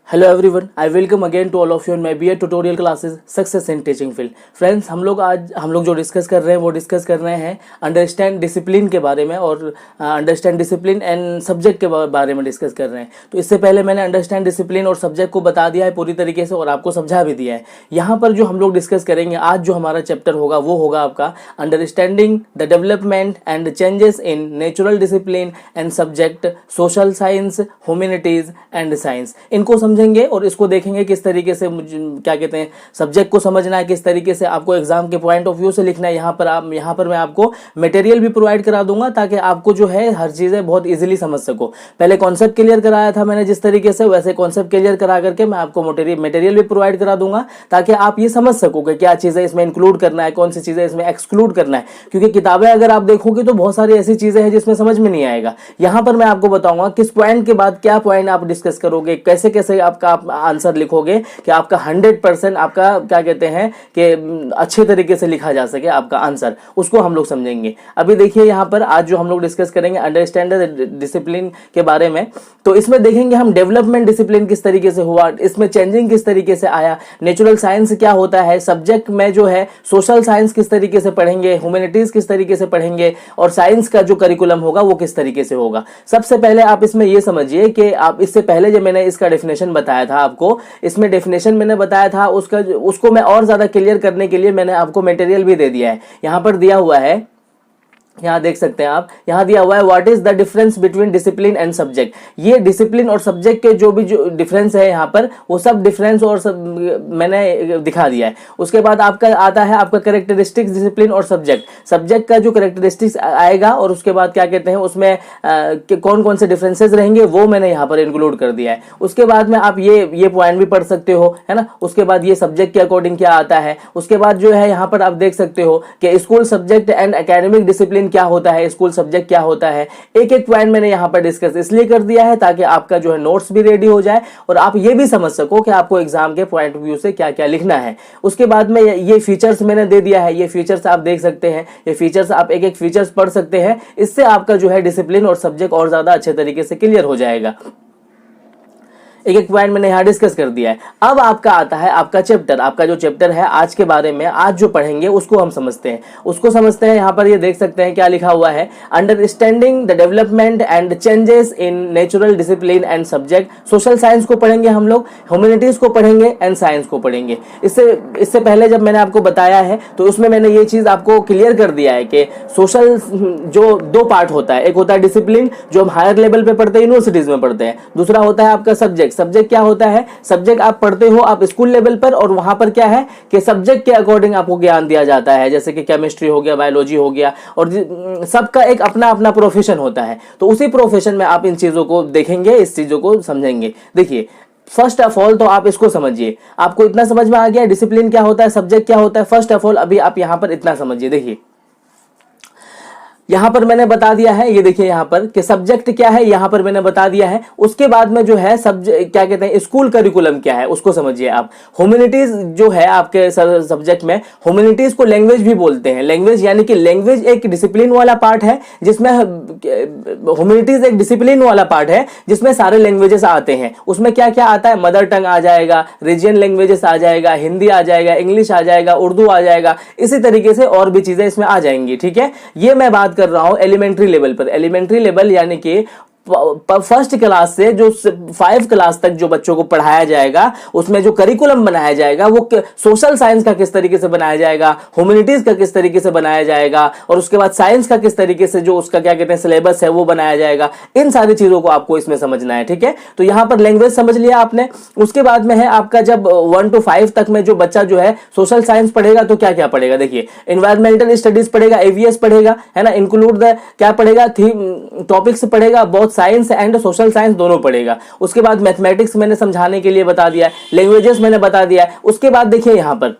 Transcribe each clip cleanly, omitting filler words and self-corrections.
Hello everyone, I welcome again to all of you in my BEd tutorial classes success in teaching field. Friends, हम लोग जो discuss कर रहे हैं वो डिस्कस कर रहे हैं अंडरस्टैंड डिसिप्लिन के बारे में और अंडरस्टैंड डिसिप्लिन एंड सब्जेक्ट के बारे में डिस्कस कर रहे हैं। तो इससे पहले मैंने अंडरस्टैंड डिसिप्लिन और सब्जेक्ट को बता दिया है पूरी तरीके से और आपको समझा भी दिया है। यहाँ पर जो हम लोग डिस्कस करेंगे आज, जो हमारा चैप्टर होगा वो होगा आपका understanding the development and changes in natural discipline and subject social science, humanities and science. इनको समझेंगे और इसको देखेंगे किस तरीके से क्या कहते हैं सब्जेक्ट को समझना है, किस तरीके से आपको एग्जाम के पॉइंट ऑफ व्यू से लिखना है। यहाँ पर मैं आपको मटेरियल भी प्रोवाइड करा दूंगा ताकि आपको जो है हर चीजें बहुत इजीली समझ सको। पहले कॉन्सेप्ट क्लियर कराया था मैंने जिस तरीके से, वैसे कॉन्सेप्ट क्लियर करा करके मैं आपको मटेरियल भी प्रोवाइड करा दूंगा ताकि आप ये समझ सको कि क्या चीजें इसमें इंक्लूड करना है, कौन सी चीजें इसमें एक्सक्लूड करना है। क्योंकि किताबें अगर आप देखोगे तो बहुत सारी ऐसी चीजें हैं जिसमें समझ में नहीं आएगा। यहाँ पर मैं आपको बताऊंगा किस पॉइंट के बाद क्या पॉइंट आप डिस्कस करोगे, कैसे कैसे आपका आंसर लिखोगे कि आपका 100% आपका क्या कहते हैं कि अच्छे तरीके से लिखा जा सके आपका आंसर, उसको हम लोग समझेंगे। अभी देखिए यहाँ पर आज जो हम लोग डिस्कस करेंगे अंडरस्टैंड डिसिप्लिन के बारे में, तो इसमें देखेंगे हम डेवलपमेंट डिसिप्लिन किस तरीके से हुआ, इसमें चेंजिंग किस तरीके से आया, नेचुरल साइंस क्या होता है, सब्जेक्ट में जो है सोशल साइंस किस तरीके से पढ़ेंगे, ह्यूमैनिटीज किस तरीके से पढ़ेंगे और साइंस का जो करिकुलम होगा वो किस तरीके से होगा। सबसे पहले आप इसमें ये समझिए कि आप इससे पहले जो मैंने इसका डेफिनेशन बताया था आपको, इसमें डेफिनेशन मैंने बताया था उसको मैं और ज्यादा क्लियर करने के लिए मैंने आपको मटेरियल भी दे दिया है। यहां पर दिया हुआ है, यहां देख सकते हैं आप, यहां दिया हुआ है what is the difference between discipline and subject. ये डिसिप्लिन और सब्जेक्ट के जो डिफरेंस है यहां पर वो सब डिफरेंस और सब मैंने दिखा दिया है। उसके बाद आपका आता है आपका कैरेक्टरिस्टिक्स डिसिप्लिन और सब्जेक्ट का जो कैरेक्टरिस्टिक्स आएगा और उसके बाद क्या कहते हैं उसमें कौन कौन से डिफरेंसेस रहेंगे वो मैंने यहाँ पर इंक्लूड कर दिया है। उसके बाद में आप ये पॉइंट भी पढ़ सकते हो, है ना। उसके बाद ये सब्जेक्ट के अकॉर्डिंग क्या आता है। उसके बाद जो है यहाँ पर आप देख सकते हो कि school subject and academic discipline क्या होता है, स्कूल सब्जेक्ट क्या होता है। एक एक पॉइंट मैंने यहां पर डिस्कस इसलिए कर दिया है ताकि आपका जो है नोट्स भी रेडी हो जाए और आप ये भी समझ सको कि आपको एग्जाम के पॉइंट ऑफ व्यू से क्या क्या लिखना है। उसके बाद में ये फीचर्स मैंने दे दिया है, ये फीचर्स आप देख सकते हैं, ये फीचर्स आप एक एक फीचर्स पढ़ सकते हैं। इससे आपका जो है डिसिप्लिन और सब्जेक्ट और ज्यादा अच्छे तरीके से क्लियर हो जाएगा। एक एक पॉइंट मैंने यहां डिस्कस कर दिया है। अब आपका आता है आपका चैप्टर, आपका जो चैप्टर है आज के बारे में, आज जो पढ़ेंगे उसको हम समझते हैं। यहां पर ये देख सकते हैं क्या लिखा हुआ है, understanding the development and changes in natural discipline and subject. Social science को पढ़ेंगे हम लोग, ह्यूमैनिटीज को पढ़ेंगे एंड साइंस को पढ़ेंगे। इससे पहले जब मैंने आपको बताया है तो उसमें मैंने ये चीज आपको क्लियर कर दिया है कि सोशल जो दो पार्ट होता है, एक होता है डिसिप्लिन जो हम हायर लेवल पे पढ़ते हैं, यूनिवर्सिटीज में पढ़ते हैं, दूसरा होता है आपका सब्जेक्ट क्या होता है, सब्जेक्ट आप पढ़ते हो आप स्कूल लेवल पर और वहां पर क्या है कि सब्जेक्ट के अकॉर्डिंग आपको ज्ञान दिया जाता है, जैसे कि केमिस्ट्री हो गया, बायोलॉजी हो गया और सबका एक अपना अपना प्रोफेशन होता है। तो उसी प्रोफेशन में आप इन चीजों को देखेंगे, इस चीजों को समझेंगे। देखिए फर्स्ट ऑफ ऑल तो आप इसको समझिए, आपको इतना समझ में आ गया डिसिप्लिन क्या होता है, सब्जेक्ट क्या होता है। फर्स्ट ऑफ ऑल अभी आप यहां पर इतना समझिए। देखिए यहां पर मैंने बता दिया है, ये देखिए यहां पर कि सब्जेक्ट क्या है, यहां पर मैंने बता दिया है। उसके बाद में जो है सब्जेक्ट क्या कहते हैं, स्कूल करिकुलम क्या है उसको समझिए आप। ह्यूमैनिटीज जो है आपके सब्जेक्ट में, ह्यूमैनिटीज को लैंग्वेज भी बोलते हैं। लैंग्वेज यानी कि लैंग्वेज एक डिसिप्लिन वाला पार्ट है जिसमें ह्यूमैनिटीज एक डिसिप्लिन वाला पार्ट है जिसमें सारे लैंग्वेजेस आते हैं। उसमें क्या क्या आता है, मदर टंग आ जाएगा, रीजन लैंग्वेजेस आ जाएगा, हिंदी आ जाएगा, इंग्लिश आ जाएगा, उर्दू आ जाएगा, इसी तरीके से और भी चीजें इसमें आ जाएंगी। ठीक है, ये मैं बात कर रहा हूं एलिमेंट्री लेवल पर। एलिमेंट्री लेवल यानी कि फर्स्ट क्लास से जो 5 क्लास तक जो बच्चों को पढ़ाया जाएगा उसमें जो करिकुलम बनाया जाएगा वो सोशल साइंस का किस तरीके से बनाया जाएगा, ह्यूमैनिटीज का किस तरीके से बनाया जाएगा और उसके बाद साइंस का किस तरीके से जो उसका क्या कहते हैं सिलेबस है वो बनाया जाएगा। इन सारी चीजों को आपको इसमें समझना है। ठीक है, तो यहां पर लैंग्वेज समझ लिया आपने। उसके बाद में है आपका जब 1 to 5 तक में जो बच्चा जो है सोशल साइंस पढ़ेगा तो क्या क्या पढ़ेगा। देखिए एनवायरमेंटल स्टडीज पढ़ेगा, एवीएस पढ़ेगा, है ना, इंक्लूड द क्या पढ़ेगा, टॉपिक्स पढ़ेगा, बहुत साइंस एंड सोशल साइंस दोनों पढ़ेगा। उसके बाद मैथमेटिक्स मैंने समझाने के लिए बता दिया है, लैंग्वेजेस मैंने बता दिया है। उसके बाद देखिए यहां पर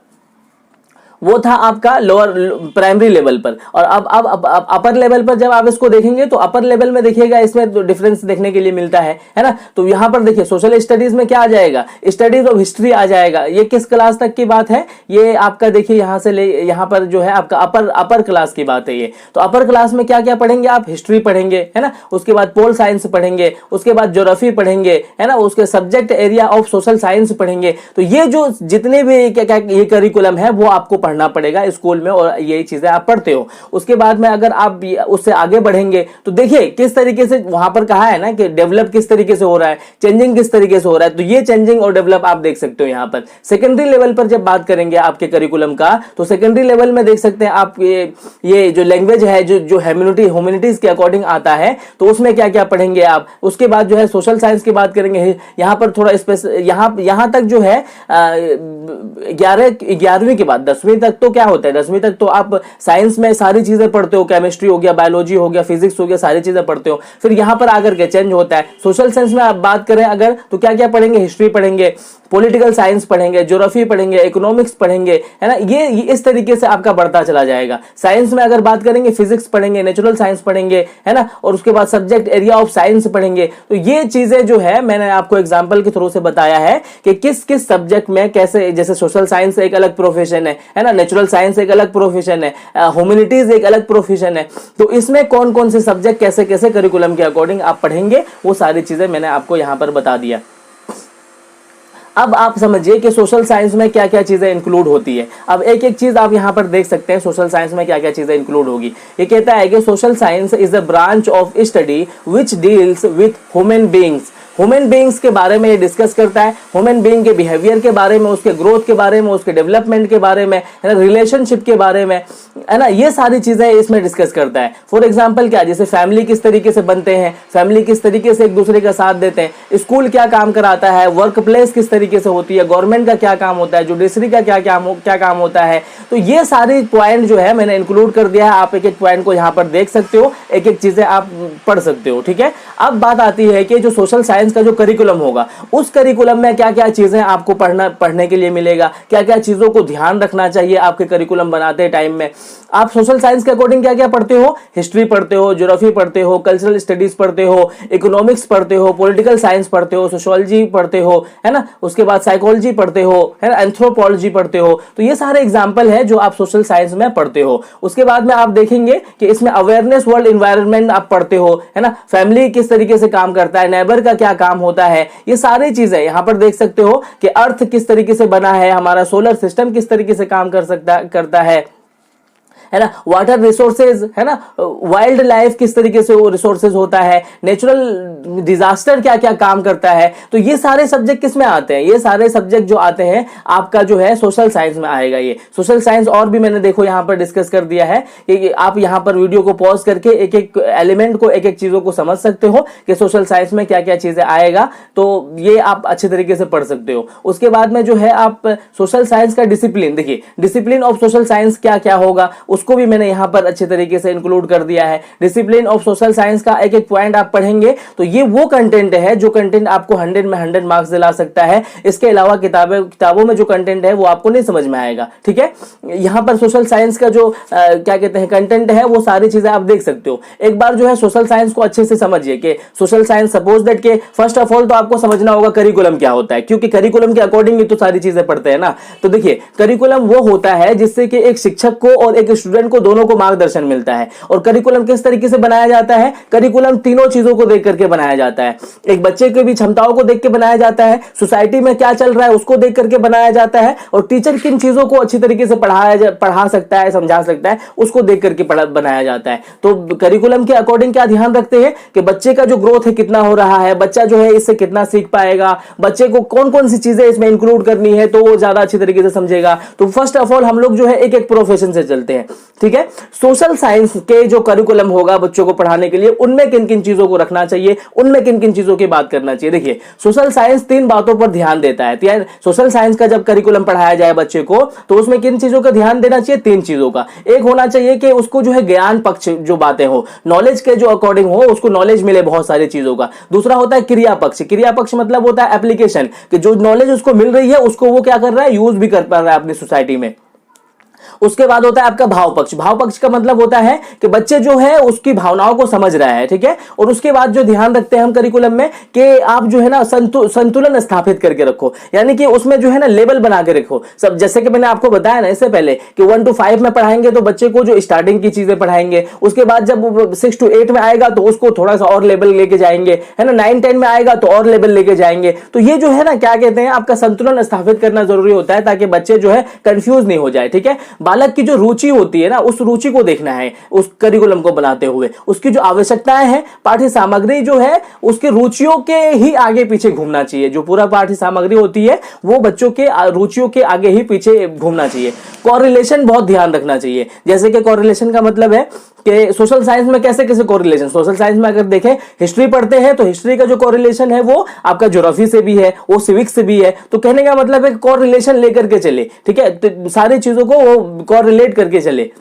वो था आपका लोअर प्राइमरी लेवल पर। और अब अपर लेवल पर जब आप इसको देखेंगे तो अपर लेवल में देखिएगा इसमें तो डिफरेंस देखने के लिए मिलता है ना। तो यहां पर देखिए सोशल स्टडीज में क्या आ जाएगा, स्टडीज ऑफ हिस्ट्री आ जाएगा। ये किस क्लास तक की बात है, ये आपका देखिए यहां से ले यहां पर जो है आपका अपर क्लास की बात है ये। तो अपर क्लास में क्या क्या पढ़ेंगे आप, हिस्ट्री पढ़ेंगे है ना, उसके बाद पोल साइंस पढ़ेंगे, उसके बाद ज्योग्राफी पढ़ेंगे है ना, उसके subject area of social science पढ़ेंगे। तो ये जो जितने भी ये करिकुलम है वो आपको पढ़ना पड़ेगा स्कूल में और ये चीजें आप पढ़ते हो। उसके बाद में अगर आप उससे आगे बढ़ेंगे तो देखिए किस तरीके से वहां पर कहा है ना कि डेवलप किस तरीके से हो रहा है, चेंजिंग किस तरीके से हो रहा है। तो ये चेंजिंग और डेवलप आप देख सकते हो। यहाँ पर सेकेंडरी लेवल पर जब बात करेंगे आपके करिकुलम का, तो सेकेंडरी लेवल में देख सकते हैं आप ये जो लैंग्वेज है जो ह्यूमैनिटीज के अकॉर्डिंग आता है, तो उसमें क्या क्या पढ़ेंगे आप। उसके बाद जो है सोशल साइंस की बात करेंगे। यहाँ पर थोड़ा यहाँ तक जो है 11वीं के बाद 10वीं तक तो क्या होता है, 10वीं तक तो आप साइंस में सारी चीजें पढ़ते हो, केमिस्ट्री हो गया, बायोलॉजी हो गया, फिजिक्स हो गया, सारी चीजें पढ़ते हो। फिर यहाँ पर आकर के चेंज होता है। सोशल साइंस में आप बात करें अगर तो क्या क्या पढ़ेंगे, हिस्ट्री पढ़ेंगे, पॉलिटिकल साइंस पढ़ेंगे, ज्योग्राफी पढ़ेंगे, इकोनॉमिक्स पढ़ेंगे है ना। ये इस तरीके से आपका बढ़ता चला जाएगा। साइंस में अगर बात करेंगे फिजिक्स पढ़ेंगे, नेचुरल साइंस पढ़ेंगे है ना, और उसके बाद सब्जेक्ट एरिया ऑफ साइंस पढ़ेंगे। तो ये चीजें जो है मैंने आपको एग्जांपल के थ्रू से बताया है कि किस किस सब्जेक्ट में कैसे, जैसे सोशल साइंस एक अलग प्रोफेशन है ना, नेचुरल साइंस एक अलग प्रोफेशन है, ह्यूमैनिटीज एक अलग प्रोफेशन है। तो इसमें कौन कौन से सब्जेक्ट कैसे कैसे करिकुलम के अकॉर्डिंग आप पढ़ेंगे, वो सारी चीजें मैंने आपको यहां पर बता दिया। अब आप समझिए कि सोशल साइंस में क्या क्या चीजें इंक्लूड होती है। अब एक एक चीज आप यहां पर देख सकते हैं सोशल साइंस में क्या क्या चीजें इंक्लूड होगी। ये कहता है कि social science is a branch of study which deals with human beings. Human beings के बारे में ये डिस्कस करता है, ह्यूमन बीइंग के बिहेवियर के बारे में, उसके ग्रोथ के बारे में, उसके डेवलपमेंट के बारे में, रिलेशनशिप के बारे में है ना, ये सारी चीजें इसमें डिस्कस करता है। फॉर एग्जांपल क्या, जैसे फैमिली किस तरीके से बनते हैं, फैमिली किस तरीके से एक दूसरे का साथ देते हैं, स्कूल क्या काम कराता है, वर्क प्लेस किस तरीके से होती है, गवर्नमेंट का क्या काम होता है, जुडिशरी का क्या काम होता है। तो ये सारी पॉइंट जो है मैंने इंक्लूड कर दिया है। आप एक एक पॉइंट को यहाँ पर देख सकते हो, एक एक चीजें आप पढ़ सकते हो। ठीक है, अब बात आती है कि जो सोशल साइंस का जो करिकुलम होगा, उस करिकुलम में क्या क्या चीजें आपको पढ़ने के लिए मिलेगा, क्या क्या चीजों को ध्यान रखना चाहिए आपके करिकुलम बनाते टाइम में। आप सोशल साइंस के अकॉर्डिंग क्या क्या पढ़ते हो, हिस्ट्री पढ़ते हो, ज्योग्राफी पढ़ते हो, कल्चरल स्टडीज पढ़ते हो, इकोनॉमिक्स पढ़ते हो, पॉलिटिकल साइंस पढ़ते हो, सोशियोलॉजी पढ़ते हो है ना, उसके बाद साइकोलॉजी पढ़ते हो है ना, एंथ्रोपोलॉजी पढ़ते हो। तो ये सारे एग्जाम्पल है जो आप सोशल साइंस में पढ़ते हो। उसके बाद में आप देखेंगे कि इसमें अवेयरनेस वर्ल्ड एनवायरनमेंट आप पढ़ते हो है ना, फैमिली किस तरीके से काम करता है, नेबर का क्या काम होता है, ये सारी चीजें यहां पर देख सकते हो कि अर्थ किस तरीके से बना है, हमारा सोलर सिस्टम किस तरीके से काम करता है ना, वाटर रिसोर्सेज है ना, वाइल्ड लाइफ किस तरीके से वो रिसोर्सेज होता है, नेचुरल डिजास्टर क्या क्या काम करता है। तो ये सारे सब्जेक्ट किस में आते हैं, ये सारे सब्जेक्ट जो आते हैं आपका जो है सोशल साइंस में आएगा। ये सोशल साइंस और भी मैंने देखो यहाँ पर डिस्कस कर दिया है कि आप यहाँ पर वीडियो को पॉज करके एक एक एलिमेंट को, एक एक चीजों को समझ सकते हो कि सोशल साइंस में क्या क्या चीजें आएगा। तो ये आप अच्छे तरीके से पढ़ सकते हो। उसके बाद में जो है आप सोशल साइंस का डिसिप्लिन, देखिए डिसिप्लिन ऑफ सोशल साइंस क्या क्या होगा उसको भी मैंने यहां पर अच्छे तरीके से इंक्लूड कर दिया है। डिसिप्लिन ऑफ सोशल साइंस का एक एक पॉइंट आप पढ़ेंगे तो ये वो कंटेंट है जो कंटेंट आपको 100 में 100 मार्क्स दिला सकता है। इसके अलावा किताबों में जो कंटेंट है वो आपको नहीं समझ में आएगा। ठीक है, यहां पर सोशल साइंस का जो क्या कहते हैं कंटेंट है वो सारी चीजें आप देख सकते हो। एक बार जो है सोशल साइंस को अच्छे से समझिए कि सोशल साइंस सपोज दैट के फर्स्ट ऑफ ऑल तो आपको समझना होगा करिकुलम क्या होता है, क्योंकि करिकुलम के अकॉर्डिंग ही तो सारी चीजें पढ़ते हैं ना। तो देखिए करिकुलम वो होता है जिससे कि एक शिक्षक को और एक स्टूडेंट को दोनों को मार्गदर्शन मिलता है। और करिकुलम किस तरीके से बनाया जाता है, करिकुलम तीनों चीजों को देख करके बनाया जाता है। एक बच्चे के भी क्षमताओं को देख के बनाया जाता है, सोसाइटी में क्या चल रहा है उसको देख करके बनाया जाता है, और टीचर किन चीजों को अच्छी तरीके से पढ़ा सकता है, समझा सकता है, उसको देख करके बनाया जाता है। तो करिकुलम के अकॉर्डिंग क्या ध्यान रखते हैं कि बच्चे का जो ग्रोथ है कितना हो रहा है, बच्चा जो है इससे कितना सीख पाएगा, बच्चे को कौन कौन सी चीजें इसमें इंक्लूड करनी है तो वो ज्यादा अच्छी तरीके से समझेगा। तो फर्स्ट ऑफ ऑल हम लोग जो है एक एक प्रोफेशन से चलते हैं। ठीक है, सोशल साइंस के जो करिकुलम होगा बच्चों को पढ़ाने के लिए उनमें किन किन चीजों को रखना चाहिए, उनमें किन किन चीजों की बात करना चाहिए। देखिए सोशल साइंस 3 बातों पर ध्यान देता है। सोशल साइंस का जब करिकुलम पढ़ाया जाए बच्चे को तो उसमें किन चीजों का ध्यान देना चाहिए, 3 चीजों का। एक होना चाहिए कि उसको जो है ज्ञान पक्ष जो बातें हो, नॉलेज के जो अकॉर्डिंग हो उसको नॉलेज मिले बहुत सारी चीजों का। दूसरा होता है क्रिया पक्ष। क्रिया पक्ष मतलब होता है एप्लीकेशन, कि जो नॉलेज उसको मिल रही है उसको वो क्या कर रहा है, यूज भी कर पा रहा है अपनी सोसाइटी में। उसके बाद होता है आपका भाव पक्ष। भाव पक्ष का मतलब होता है कि बच्चे जो है उसकी भावनाओं को समझ रहा है, ठीक है। और उसके बाद जो ध्यान रखते हैं हम करिकुलम में कि आप जो है ना संतुलन स्थापित करके रखो, यानी कि उसमें जो है ना लेवल बना के रखो सब। जैसे कि मैंने आपको बताया ना इससे पहले कि 1 to 5 में पढ़ाएंगे तो बच्चे को जो स्टार्टिंग की चीजें पढ़ाएंगे, उसके बाद जब 6 to 8 में आएगा तो उसको थोड़ा सा और लेवल लेके जाएंगे, है ना। 9 10 में आएगा तो और लेवल लेके जाएंगे। तो ये जो है ना क्या कहते हैं, आपका संतुलन स्थापित करना जरूरी होता है ताकि बच्चे जो है कंफ्यूज नहीं हो जाए, ठीक है। बालक की जो रुचि होती है ना, उस रुचि को देखना है उस करिकुलम को बनाते हुए। उसकी जो आवश्यकताएं हैं, पाठ्य सामग्री जो है उसकी रुचियों के ही आगे पीछे घूमना चाहिए। जो पूरा पाठ्य सामग्री होती है वो बच्चों के रुचियों के आगे ही पीछे घूमना चाहिए। कोरिलेशन बहुत ध्यान रखना चाहिए। जैसे कि कोरिलेशन का मतलब है कि सोशल साइंस में कैसे कैसे कोरिलेशन, सोशल साइंस में अगर देखें हिस्ट्री पढ़ते हैं तो हिस्ट्री का जो कोरिलेशन है वो आपका ज्योग्राफी से भी है, वो सिविक्स से भी है। तो कहने का मतलब है कोरिलेशन लेकर के चले, ठीक है। तो सारी चीजों को वो कोरिलेट करके चले।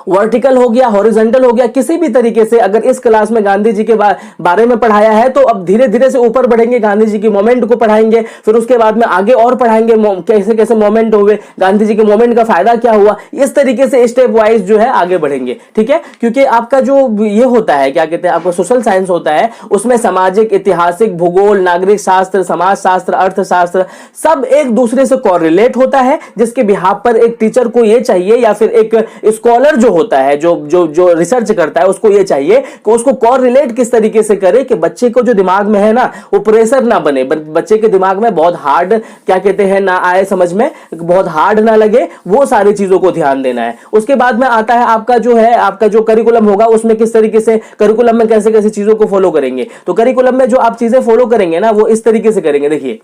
वर्टिकल हो गया, हॉरिजॉन्टल हो गया, किसी भी तरीके से अगर इस क्लास में गांधी जी के बारे में पढ़ाया है तो अब धीरे धीरे से ऊपर बढ़ेंगे, गांधी जी की मोमेंट को पढ़ाएंगे, फिर उसके बाद में आगे और पढ़ाएंगे कैसे कैसे मोमेंट हुए, गांधी जी के मोमेंट का फायदा क्या हुआ। इस तरीके से स्टेप वाइज जो है आगे बढ़ेंगे, ठीक है। क्योंकि आपका जो ये होता है क्या कहते हैं, आपका सोशल साइंस होता है, उसमें सामाजिक, ऐतिहासिक, भूगोल, नागरिक शास्त्र, समाज शास्त्र, अर्थशास्त्र सब एक दूसरे से कोरिलेट होता है, जिसके बिहाफ पर एक टीचर को ये चाहिए या फिर एक स्कॉलर जो होता है, जो रिसर्च करता है, उसको ये चाहिए कि उसको कोरिलेट किस तरीके से करे कि बच्चे को जो दिमाग में है ना वो प्रेशर ना बने, बच्चे के दिमाग में बहुत हार्ड क्या कहते हैं ना आए, समझ में बहुत हार्ड ना लगे, वो सारी चीजों को ध्यान देना है। उसके बाद में आता है आपका जो है, आपका जो करिकुलम होगा उसमें किस तरीके से करिकुलम में कैसे कैसे चीजों को फॉलो करेंगे। तो करिकुलम में जो आप चीजें फॉलो करेंगे ना वो इस तरीके से करेंगे। देखिए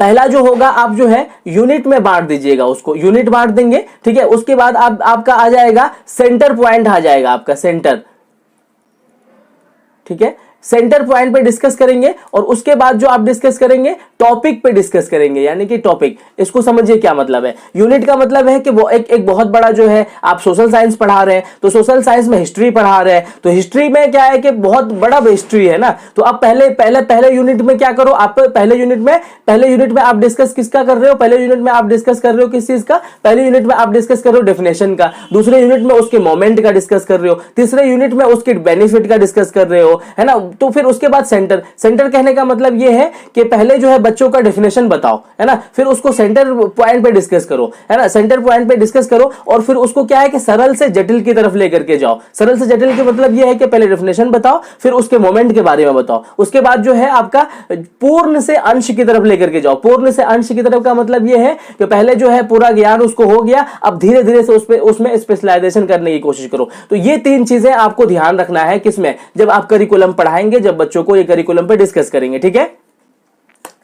पहला जो होगा आप जो है यूनिट में बांट दीजिएगा, उसको यूनिट बांट देंगे, ठीक है। उसके बाद आपका आ जाएगा सेंटर पॉइंट, आ जाएगा आपका सेंटर, ठीक है। सेंटर पॉइंट पे डिस्कस करेंगे और उसके बाद जो आप डिस्कस करेंगे टॉपिक पे डिस्कस करेंगे, यानी कि टॉपिक। इसको समझिए क्या मतलब है। यूनिट का मतलब है कि वो एक बहुत बड़ा जो है, आप सोशल साइंस पढ़ा रहे हैं तो सोशल साइंस में हिस्ट्री पढ़ा रहे हैं तो हिस्ट्री में क्या है कि बहुत बड़ा हिस्ट्री है ना। तो आप पहले यूनिट में क्या करो, आप पहले यूनिट में आप डिस्कस किसका कर रहे हो, पहले यूनिट में आप डिस्कस कर रहे हो किस चीज का, पहले यूनिट में आप डिस्कस कर रहे हो डेफिनेशन का, दूसरे यूनिट में उसके मोमेंट का डिस्कस कर रहे हो, तीसरे यूनिट में उसके बेनिफिट का डिस्कस कर रहे हो, है ना। तो फिर उसके बाद सेंटर कहने का मतलब यह है कि पहले जो है बच्चों का डेफिनेशन बताओ, है ना, फिर उसको सेंटर पॉइंट पे डिस्कस करो, है ना, सेंटर पॉइंट पे डिस्कस करो और फिर उसको क्या है कि सरल से जटिल की तरफ लेकर के जाओ। सरल से जटिल के मतलब यह है कि पहले डेफिनेशन बताओ, फिर उसके मोमेंट के बारे में बताओ, उसके बाद जो है आपका पूर्ण से अंश की तरफ लेकर के जाओ। पूर्ण से अंश की तरफ का मतलब यह है कि पहले जो है पूरा ज्ञान उसको हो गया, अब धीरे धीरे से उसमें स्पेशलाइजेशन करने की कोशिश करो। तो ये 3 चीजें आपको ध्यान रखना है किसमें, जब आप करिकुलम पढ़ाएंगे, जब बच्चों को ये करिकुलम पे डिस्कस करेंगे, ठीक है।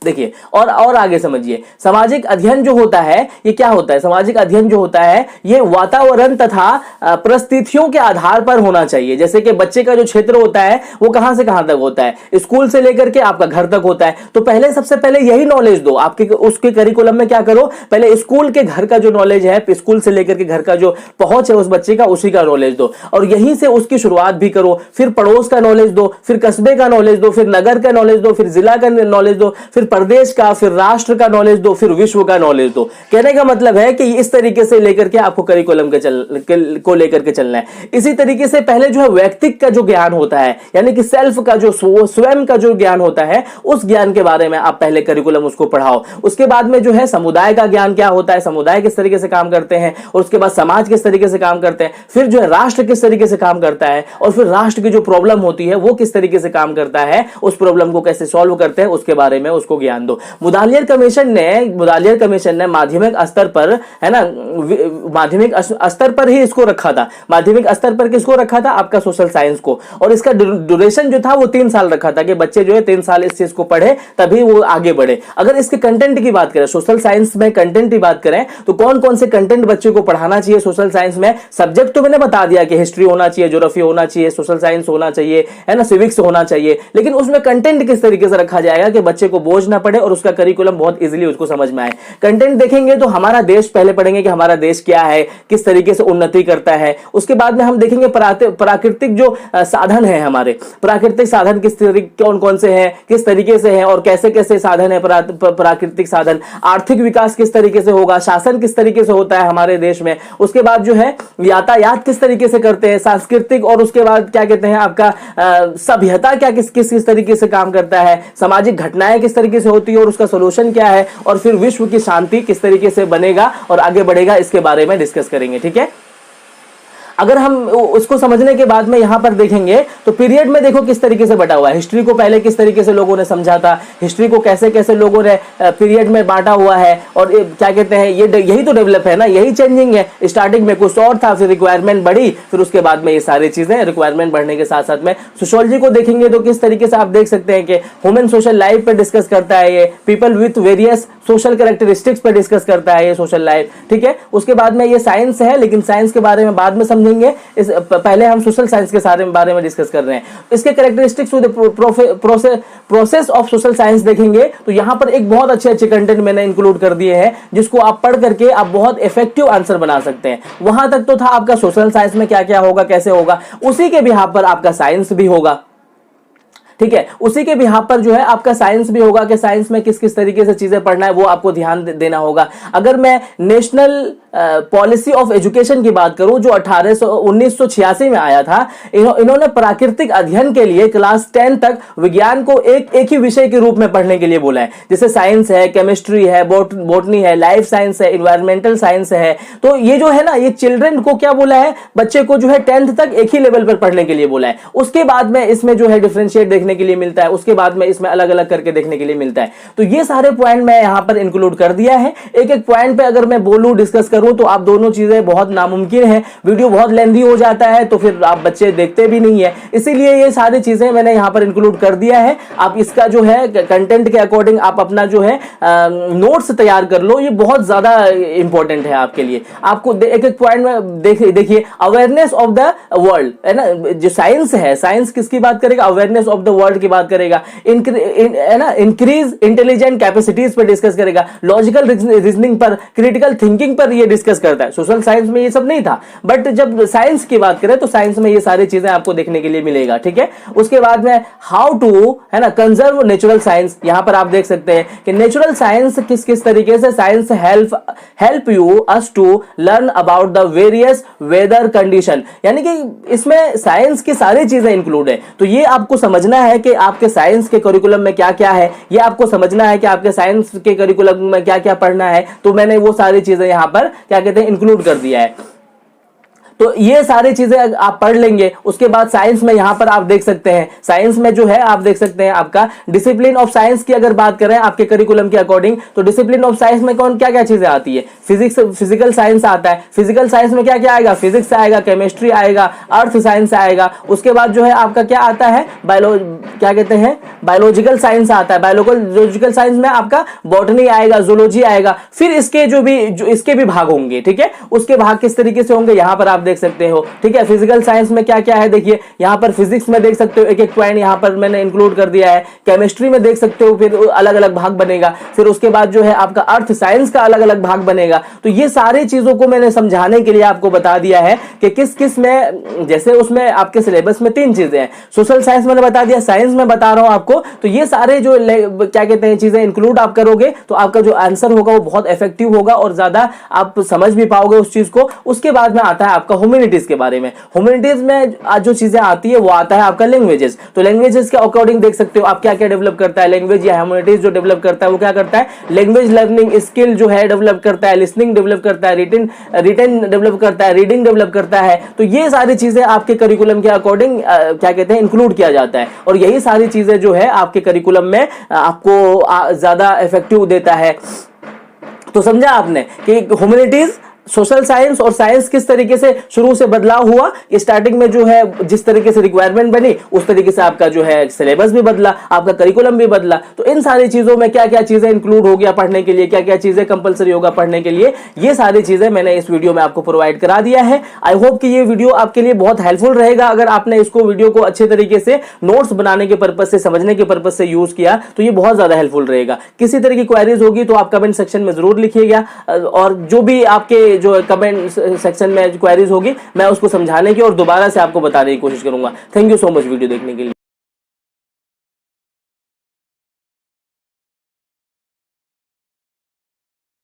देखिए और आगे समझिए। सामाजिक अध्ययन जो होता है ये क्या होता है, सामाजिक अध्ययन जो होता है ये वातावरण तथा परिस्थितियों के आधार पर होना चाहिए। जैसे कि बच्चे का जो क्षेत्र होता है वो कहां से कहां तक होता है, स्कूल से लेकर के आपका घर तक होता है। तो पहले सबसे पहले यही नॉलेज दो आपके, उसके करिकुलम में क्या करो, पहले स्कूल के घर का जो नॉलेज है, स्कूल से लेकर के घर का जो पहुंच है उस बच्चे का, उसी का नॉलेज दो और यहीं से उसकी शुरुआत भी करो। फिर पड़ोस का नॉलेज दो, फिर कस्बे का नॉलेज दो, फिर नगर का नॉलेज दो, फिर जिला का नॉलेज दो, फिर प्रदेश का, फिर राष्ट्र का नॉलेज दो, फिर विश्व का नॉलेज दो। कहने का मतलब है कि इस तरीके से लेकर के आपको करिकुलम को लेकर के चलना है। इसी तरीके से पहले जो है व्यक्तित्व का जो ज्ञान होता है, यानी कि सेल्फ का जो स्वयं का जो ज्ञान होता है, उस ज्ञान के बारे में आप पहले करिकुलम उसको पढ़ाओ। उसके बाद में जो है समुदाय का ज्ञान क्या होता है, समुदाय किस तरीके से काम करते हैं, और उसके बाद समाज किस तरीके से काम करते हैं, फिर जो है राष्ट्र किस तरीके से काम करता है, और फिर राष्ट्र की जो प्रॉब्लम होती है वो किस तरीके से काम करता है, उस प्रॉब्लम को कैसे सॉल्व करते हैं, उसके बारे में उसको ज्ञान दो। मुदालियर कमीशन ने माध्यमिक स्तर पर, है ना, माध्यमिक स्तर पर ही इसको रखा था। माध्यमिक स्तर पर किसको रखा था, आपका सोशल साइंस को, और इसका ड्यूरेशन जो था वो 3 साल रखा था कि बच्चे जो है 3 साल इस चीज को पढ़े तभी वो आगे बढ़े। अगर इसके कंटेंट की बात करें, सोशल साइंस में कंटेंट की बात करें तो कौन कौन से कंटेंट बच्चे को पढ़ाना चाहिए सोशल साइंस में। सब्जेक्ट तो मैंने बता दिया कि हिस्ट्री होना चाहिए, ज्योग्राफी होना चाहिए, सोशल साइंस होना चाहिए, है ना, सिविक्स होना चाहिए, लेकिन उसमें कंटेंट किस तरीके से रखा जाएगा कि बच्चे को बोझ सोचना पड़े और उसका करिकुलम बहुत इजीली उसको समझ में आए। कंटेंट देखेंगे तो हमारा देश पहले पढ़ेंगे कि हमारा देश क्या है, किस तरीके से उन्नति करता है। उसके बाद में हम देखेंगे प्राकृतिक जो साधन है, हमारे प्राकृतिक साधन किस तरीके, कौन कौन से हैं, किस तरीके से हैं और कैसे कैसे साधन है प्राकृतिक साधन। आर्थिक विकास किस तरीके से होगा, शासन किस तरीके से होता है हमारे देश में। उसके बाद जो है यातायात किस तरीके से करते हैं, सांस्कृतिक, और उसके बाद क्या कहते हैं आपका सभ्यता क्या किस किस किस तरीके से काम करता है, सामाजिक घटनाएं किस तरीके से होती है और उसका सोल्यूशन क्या है, और फिर विश्व की शांति किस तरीके से बनेगा और आगे बढ़ेगा, इसके बारे में डिस्कस करेंगे। ठीक है, अगर हम उसको समझने के बाद में यहां पर देखेंगे तो पीरियड में देखो किस तरीके से बटा हुआ है। हिस्ट्री को पहले किस तरीके से लोगों ने समझा था, हिस्ट्री को कैसे कैसे लोगों ने पीरियड में बांटा हुआ है, और क्या कहते हैं यही तो डेवलप है ना, यही चेंजिंग है। स्टार्टिंग में कुछ और था, फिर रिक्वायरमेंट बढ़ी, फिर उसके बाद में ये सारी चीजें रिक्वायरमेंट बढ़ने के साथ साथ में सोशियोलॉजी को देखेंगे तो किस तरीके से आप देख सकते हैं कि ह्यूमन सोशल लाइफ पे डिस्कस करता है ये, people with various social characteristics पे डिस्कस करता है ये सोशल लाइफ। ठीक है, उसके बाद में ये साइंस है, लेकिन साइंस के बारे में बाद में समझेंगे, इस पहले हम सोशल साइंस के बारे में डिस्कस कर रहे हैं। इसके characteristics process of social science देखेंगे तो यहां पर एक बहुत अच्छे कंटेंट मैंने इंक्लूड कर दिए हैं, जिसको आप पढ़ करके आप बहुत इफेक्टिव आंसर बना सकते हैं। वहां तक तो था आपका सोशल साइंस में क्या क्या होगा, कैसे होगा, उसी के बिहाफ पर आपका साइंस भी होगा। ठीक है, उसी के बिहाफ पर जो है आपका साइंस भी होगा कि साइंस में किस किस तरीके से चीजें पढ़ना है, वो आपको ध्यान देना होगा। अगर मैं नेशनल पॉलिसी ऑफ एजुकेशन की बात करूं जो 1986 में आया था, इन्होंने प्राकृतिक अध्ययन के लिए क्लास 10 तक विज्ञान को एक ही विषय के रूप में पढ़ने के लिए बोला है। जैसे साइंस है, केमिस्ट्री है, बॉटनी है, लाइफ साइंस है, इन्वायरमेंटल साइंस है। तो ये जो है ना, ये चिल्ड्रन को क्या बोला है, बच्चे को जो है 10th तक एक ही लेवल पर पढ़ने के लिए बोला है। उसके बाद में इसमें जो है डिफरेंशिएट देखने के लिए मिलता है, उसके बाद में इसमें अलग अलग करके देखने के लिए मिलता है। तो ये सारे पॉइंट मैं यहां पर इंक्लूड कर दिया है। एक एक पॉइंट पे अगर मैं बोलूं, डिस्कस करूं, तो आप दोनों चीजें बहुत नामुमकिन है, वीडियो बहुत लेंथी हो जाता है, तो फिर आप बच्चे देखते भी नहीं है। इसीलिए ये सारी चीजें मैंने यहां पर इंक्लूड कर दिया है। आप इसका जो है कंटेंट के अकॉर्डिंग आप अपना जो है नोट्स तैयार कर लो, ये बहुत ज्यादा इंपॉर्टेंट है आपके लिए। आपको एक एक पॉइंट में देखिए, अवेयरनेस ऑफ द वर्ल्ड है ना, जो साइंस है, साइंस किसकी बात करेगा, अवेयरनेस ऑफ द वर्ल्ड की बात करेगा, है ना, इंक्रीज इंटेलिजेंट कैपेसिटीज पर डिस्कस करेगा, लॉजिकल रीजनिंग पर, क्रिटिकल थिंकिंग पर ये डिस्कस करता है। सोशल साइंस में ये सब नहीं था, बट जब साइंस की बात करें तो साइंस में ये सारी चीजें आपको देखने के लिए मिलेगा। ठीक है, उसके बाद में हाउ टू, है ना, कंजर्व नेचुरल साइंस। यहां पर आप देख सकते हैं कि नेचुरल साइंस किस किस तरीके से science help you us to learn about the various weather condition, यानी कि इसमें साइंस की सारी चीजें इंक्लूड है। तो ये आपको समझना है कि आपके साइंस के करिकुलम में क्या क्या है, ये आपको समझना है कि आपके साइंस के करिकुलम में क्या क्या पढ़ना है। तो मैंने वो सारी चीजें यहां पर क्या कहते हैं इंक्लूड कर दिया है। तो ये सारी चीजें आप पढ़ लेंगे। उसके बाद साइंस में यहां पर आप देख सकते हैं, साइंस में जो है आप देख सकते हैं आपका डिसिप्लिन ऑफ साइंस की अगर बात करें आपके करिकुलम के अकॉर्डिंग, तो डिसिप्लिन ऑफ साइंस में कौन क्या क्या चीजें आती है, फिजिकल साइंस आता है। फिजिकल साइंस में क्या क्या आएगा, फिजिक्स आएगा, केमिस्ट्री आएगा, अर्थ साइंस आएगा। उसके बाद जो है आपका क्या आता है, क्या कहते हैं बायोलॉजिकल साइंस आता है। बायोलॉजिकल साइंस में आपका बॉटनी आएगा, जूलॉजी आएगा। फिर इसके इसके भी भाग होंगे। ठीक है, उसके भाग किस तरीके से होंगे यहां पर आप देख सकते हो। ठीक है, फिजिकल साइंस में क्या क्या है देखिए, यहां पर फिजिक्स में देख सकते हो एक एक पॉइंट यहां पर मैंने इंक्लूड कर दिया है। केमिस्ट्री में देख सकते हो फिर अलग अलग भाग बनेगा। फिर उसके बाद जो है आपका अर्थ साइंस का अलग अलग भाग बनेगा। तो ये सारी चीजों को मैंने समझाने के लिए आपको बता दिया है कि किस किस में, जैसे उसमें आपके सिलेबस में 3 चीजें हैं। सोशल साइंस मैंने बता दिया, साइंस में बता रहा हूं आपको। तो ये सारे जो क्या कहते हैं चीजें इंक्लूड आप करोगे तो आपका जो आंसर होगा वो बहुत इफेक्टिव होगा और ज्यादा आप समझ भी पाओगे उस चीज को। उसके बाद में आता है आपका ह्यूमैनिटीज के बारे में। ह्यूमैनिटीज में आज जो चीजें आती है वो आता है आपका लैंग्वेजेस। तो लैंग्वेजेस के अकॉर्डिंग देख सकते हो आप क्या क्या डेवलप करता है लैंग्वेज या ह्यूमैनिटीज जो डेवलप करता है वो क्या करता है, लैंग्वेज लर्निंग स्किल जो है डेवलप करता है, लिसनिंग डेवलप करता है, रिटन डेवलप करता है, रीडिंग डेवलप करता है। तो ये सारी चीजें आपके करिकुलम के अकॉर्डिंग क्या कहते हैं इंक्लूड किया जाता है और यही सारी चीजें जो है आपके करिकुलम में आपको ज्यादा इफेक्टिव देता है। तो समझा आपने कि ह्यूमैनिटीज, सोशल साइंस और साइंस किस तरीके से शुरू से बदलाव हुआ, स्टार्टिंग में जो है जिस तरीके से रिक्वायरमेंट बनी उस तरीके से आपका जो है सिलेबस भी बदला, आपका करिकुलम भी बदला। तो इन सारी चीजों में क्या क्या चीजें इंक्लूड हो गया पढ़ने के लिए, क्या क्या चीजें कंपलसरी होगा पढ़ने के लिए, ये सारी चीजें मैंने इस वीडियो में आपको प्रोवाइड करा दिया है। आई होप कि ये वीडियो आपके लिए बहुत हेल्पफुल रहेगा। अगर आपने इसको वीडियो को अच्छे तरीके से नोट्स बनाने के पर्पज से, समझने के पर्पज से यूज किया तो ये बहुत ज्यादा हेल्पफुल रहेगा। किसी तरह की क्वेरीज होगी तो आप कमेंट सेक्शन में जरूर लिखिएगा, और जो भी आपके जो कमेंट सेक्शन में क्वेरीज होगी मैं उसको समझाने की और दोबारा से आपको बताने की कोशिश करूंगा। Thank you so much video देखने के लिए।